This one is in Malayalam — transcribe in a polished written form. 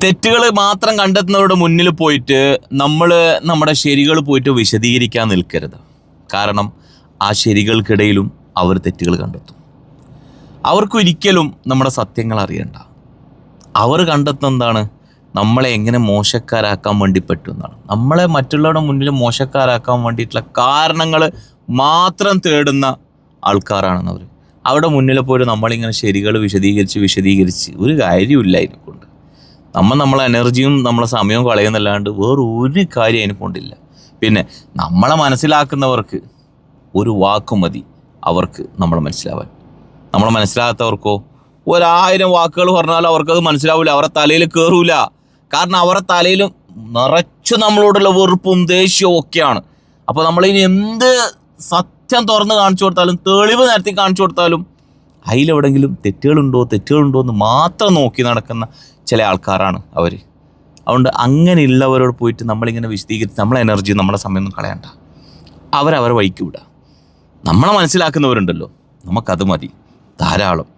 തെറ്റുകൾ മാത്രം കണ്ടെത്തുന്നവരുടെ മുന്നിൽ പോയിട്ട് നമ്മൾ നമ്മുടെ ശരികൾ പോയിട്ട് വിശദീകരിക്കാൻ നിൽക്കരുത്. കാരണം ആ ശരികൾക്കിടയിലും അവർ തെറ്റുകൾ കണ്ടെത്തും. അവർക്കൊരിക്കലും നമ്മുടെ സത്യങ്ങൾ അറിയണ്ട. അവർ കണ്ടെത്തുന്ന എന്താണ്? നമ്മളെ എങ്ങനെ മോശക്കാരാക്കാൻ വേണ്ടി പറ്റുമെന്നാണ്. നമ്മളെ മറ്റുള്ളവരുടെ മുന്നിൽ മോശക്കാരാക്കാൻ വേണ്ടിയിട്ടുള്ള കാരണങ്ങൾ മാത്രം തേടുന്ന ആൾക്കാരാണെന്നവർ. അവിടെ മുന്നിൽ പോയിട്ട് നമ്മളിങ്ങനെ ശരികൾ വിശദീകരിച്ച് ഒരു കാര്യമില്ല അതിനെക്കൊണ്ട്. നമ്മളെ എനർജിയും നമ്മളെ സമയവും കളയുന്നല്ലാണ്ട് വേറൊരു കാര്യം അതിനെക്കൊണ്ടില്ല. പിന്നെ നമ്മളെ മനസ്സിലാക്കുന്നവർക്ക് ഒരു വാക്ക് മതി അവർക്ക് നമ്മളെ മനസ്സിലാവാൻ. നമ്മളെ മനസ്സിലാകാത്തവർക്കോ 1000 വാക്കുകൾ പറഞ്ഞാലും അവർക്കത് മനസ്സിലാവില്ല, അവരുടെ തലയിൽ കയറൂല. കാരണം അവരുടെ തലയിലും നിറച്ച് നമ്മളോടുള്ള വെറുപ്പും ദേഷ്യവും ഒക്കെയാണ്. അപ്പോൾ നമ്മളിനി എന്ത് സത്യം തുറന്ന് കാണിച്ചു കൊടുത്താലും, തെളിവ് നിരത്തി കാണിച്ചു കൊടുത്താലും അതിലെവിടെങ്കിലും തെറ്റുകളുണ്ടോ എന്ന് മാത്രം നോക്കി നടക്കുന്ന ചില ആൾക്കാരാണ് അവർ. അതുകൊണ്ട് അങ്ങനെയുള്ളവരോട് പോയിട്ട് നമ്മളിങ്ങനെ വിശദീകരിച്ച് നമ്മളെ എനർജി നമ്മളെ സമയമൊന്നും കളയണ്ട. അവരവരെ വഴിക്ക് വിടുക. നമ്മളെ മനസ്സിലാക്കുന്നവരുണ്ടല്ലോ, നമുക്കത് മതി, ധാരാളം.